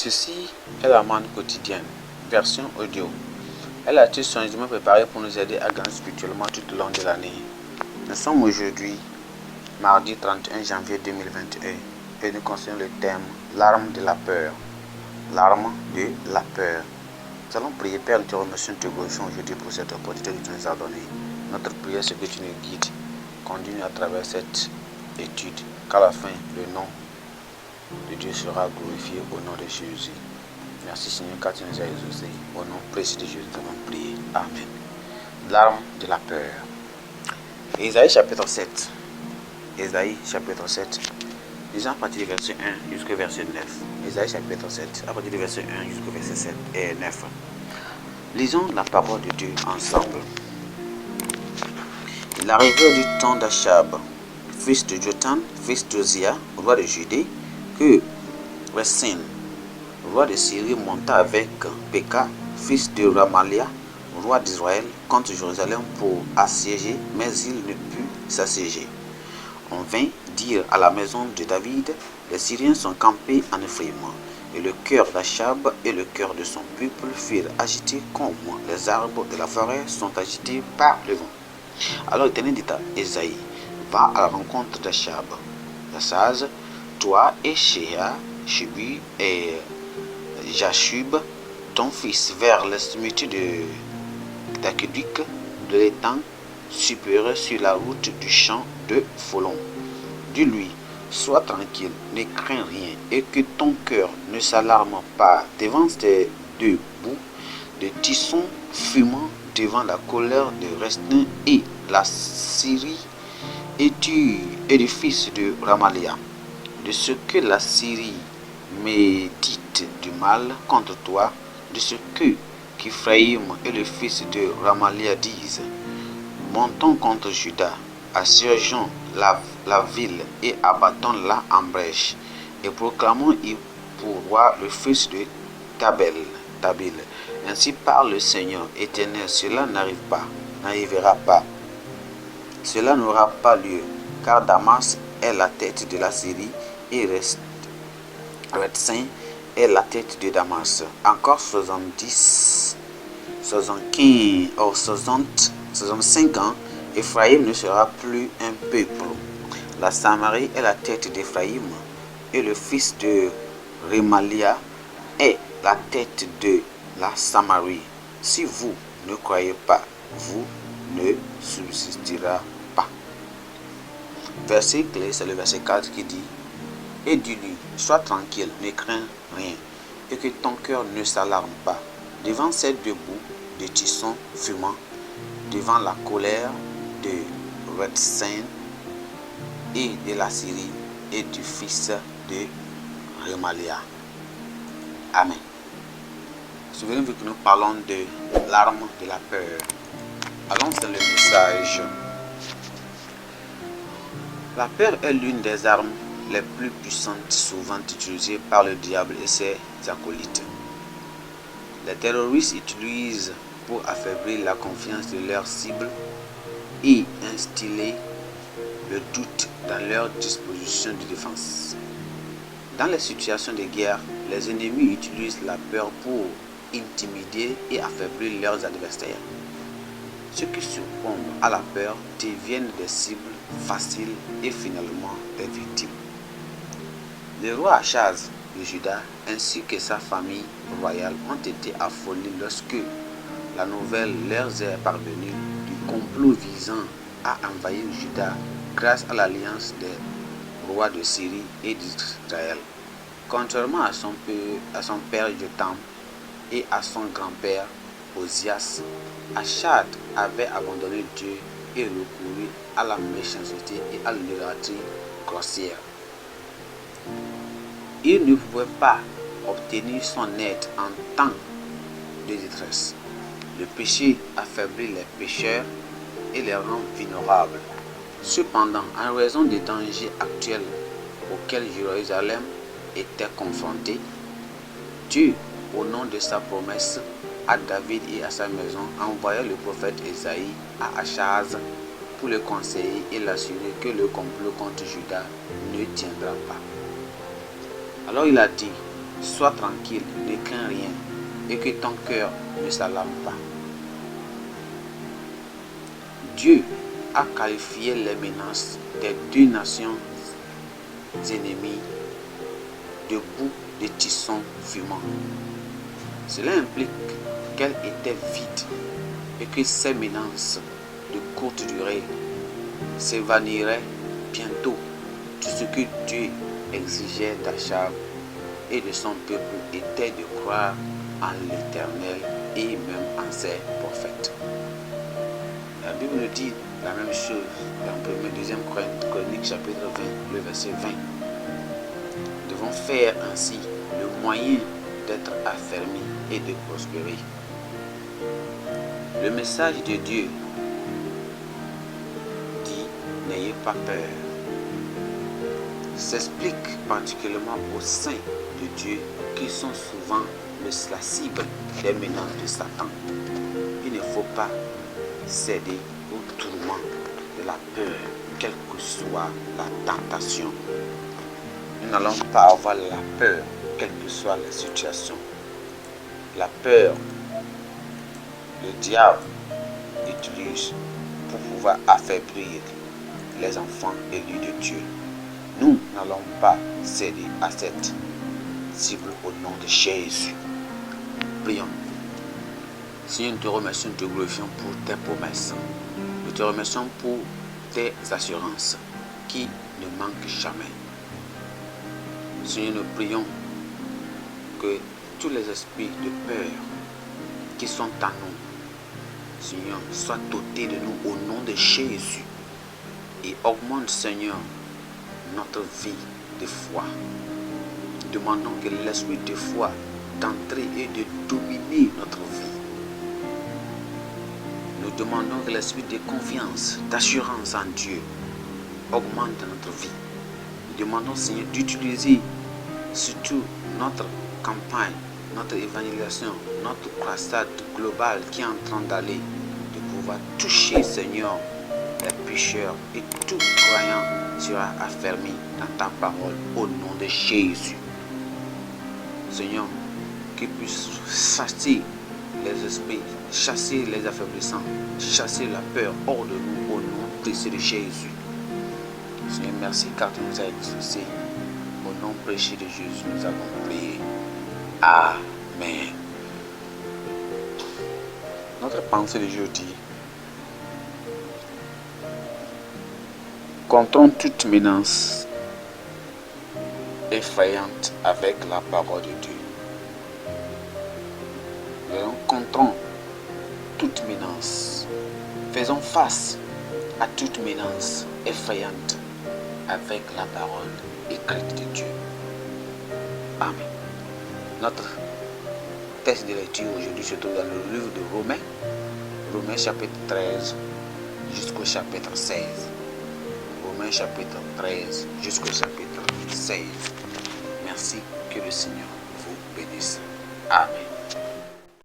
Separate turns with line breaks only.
Ceci est la manne quotidienne, version audio. Elle a été soigneusement préparée pour nous aider à grandir spirituellement tout au long de l'année. Nous sommes aujourd'hui, mardi 31 janvier 2021, et nous considérons le thème l'arme de la peur. L'arme de la peur. Nous allons prier. Père, nous te remercions, nous te glorifions aujourd'hui pour cette opportunité que tu nous as donnée. Notre prière, c'est que tu nous guides, conduis-nous à travers cette étude, qu'à la fin, le nom de Dieu sera glorifié au nom de Jésus. Merci Seigneur car tu nous as exaucés. Au nom précieux de Jésus, nous avons prié. Amen. L'arme de la peur. Ésaïe chapitre 7. Ésaïe chapitre 7. Lisons à partir du verset 1 jusqu'au verset 9. Ésaïe chapitre 7, à partir du verset 1 jusqu'au verset 7 et 9. Lisons la parole de Dieu ensemble. Il arrivait du temps d'Achab, fils de Jotham, fils d'Ozia, roi de Judée, que Ressin, roi de Syrie, monta avec Pekah, fils de Ramalia, roi d'Israël, contre Jérusalem pour assiéger, mais il ne put s'assiéger. On vint dire à la maison de David, les Syriens sont campés en Ephraïm, et le cœur d'Achab et le cœur de son peuple furent agités comme les arbres de la forêt sont agités par le vent. Alors l'Éternel dit à Ésaïe, va à la rencontre d'Achab, d'Assaz, toi et Shéa, Shubi et Jashub, ton fils, vers l'extrémité d'Akeduc, de l'étang supérieur sur la route du champ de Folon. Dis-lui, sois tranquille, ne crains rien, et que ton cœur ne s'alarme pas devant ces deux bouts de tissons fumant devant la colère de Restin et la Syrie et du fils de Ramalia. De ce que la Syrie médite du mal contre toi, de ce que qu'Ephraïm et le fils de Ramalia disent, montons contre Juda, assiégeons la ville et abattons-la en brèche, et proclamons-y pour roi le fils de Tabil. Ainsi parle le Seigneur éternel, cela n'arrivera pas. Cela n'aura pas lieu, car Damas est la tête de la Syrie et Retsin est la tête de Damas. Encore 65 ans, Ephraïm ne sera plus un peuple. La Samarie est la tête d'Ephraïm et le fils de Remalia est la tête de la Samarie. Si vous ne croyez pas, vous ne subsisterez pas. Verset clé, c'est le verset 4 qui dit, et dis-lui, sois tranquille, ne crains rien, et que ton cœur ne s'alarme pas devant ces deux bouts de tissons fumants, devant la colère de Retsin et de la Syrie et du fils de Remalia. Amen. Souvenez-vous que nous parlons de l'arme de la peur. Allons dans le message. La peur est l'une des armes les plus puissantes souvent utilisées par le diable et ses acolytes. Les terroristes utilisent pour affaiblir la confiance de leurs cibles et instiller le doute dans leur disposition de défense. Dans les situations de guerre, les ennemis utilisent la peur pour intimider et affaiblir leurs adversaires. Ceux qui succombent à la peur deviennent des cibles faciles et finalement des victimes. Le roi Achaz de Juda ainsi que sa famille royale ont été affolés lorsque la nouvelle leur est parvenue du complot visant à envahir Juda grâce à l'alliance des rois de Syrie et d'Israël. Contrairement à son père Jotham et à son grand-père Ozias, Achad avait abandonné Dieu et recouru à la méchanceté et à l'idolâtrie grossière. Il ne pouvait pas obtenir son aide en temps de détresse. Le péché affaiblit les pécheurs et les rend vulnérables. Cependant, en raison des dangers actuels auxquels Jérusalem était confrontée, Dieu, au nom de sa promesse à David et à sa maison, envoya le prophète Ésaïe à Achaz pour le conseiller et l'assurer que le complot contre Juda ne tiendra pas. Alors il a dit, sois tranquille, ne crains rien, et que ton cœur ne s'alarme pas. Dieu a qualifié les menaces des deux nations ennemies de bouts de tison fumants. Cela implique qu'elles étaient vides et que ces menaces de courte durée s'évanouiraient bientôt. Tout ce que Dieu exigeait d'Achab et de son peuple était de croire en l'Éternel et même en ses prophètes. La Bible nous dit la même chose dans 2e Chronique chapitre 20, le verset 20. Nous devons faire ainsi le moyen d'être affermis et de prospérer. Le message de Dieu dit « N'ayez pas peur » s'explique particulièrement au sein de Dieu qui sont souvent la cible des menaces de Satan. Il ne faut pas céder au tourment de la peur, quelle que soit la tentation. Nous n'allons pas avoir la peur, quelle que soit la situation. La peur, le diable utilise pour pouvoir affaiblir les enfants élus de Dieu. Nous n'allons pas céder à cette cible au nom de Jésus. Prions. Seigneur, nous te remercions, nous te glorifions pour tes promesses. Nous te remercions pour tes assurances qui ne manquent jamais. Seigneur, nous prions que tous les esprits de peur qui sont en nous, Seigneur, soient dotés de nous au nom de Jésus et augmente, Seigneur, notre vie de foi. Demandons que l'esprit de foi d'entrer et de dominer notre vie. Nous demandons que l'esprit de confiance, d'assurance en Dieu augmente notre vie. Nous demandons, Seigneur, d'utiliser surtout notre campagne, notre évangélisation, notre croisade globale qui est en train d'aller, de pouvoir toucher, Seigneur, les pécheurs, et tout croyant sera affermi dans ta parole au nom de Jésus. Seigneur, qu'il puisse chasser les esprits, chasser les affaiblissants, chasser la peur hors de nous au nom précieux de Jésus. Seigneur, merci car tu nous as exaucés. Au nom précieux de Jésus, nous avons prié. Amen. Notre pensée d'aujourd'hui: controns toute menace effrayante avec la parole de Dieu. Nous controns toute menace. Faisons face à toute menace effrayante avec la parole écrite de Dieu. Amen. Notre texte de lecture aujourd'hui se trouve dans le livre de Romains chapitre 13 jusqu'au chapitre 16. Romains chapitre 13 jusqu'au chapitre 16. Merci, que le Seigneur vous bénisse. Amen.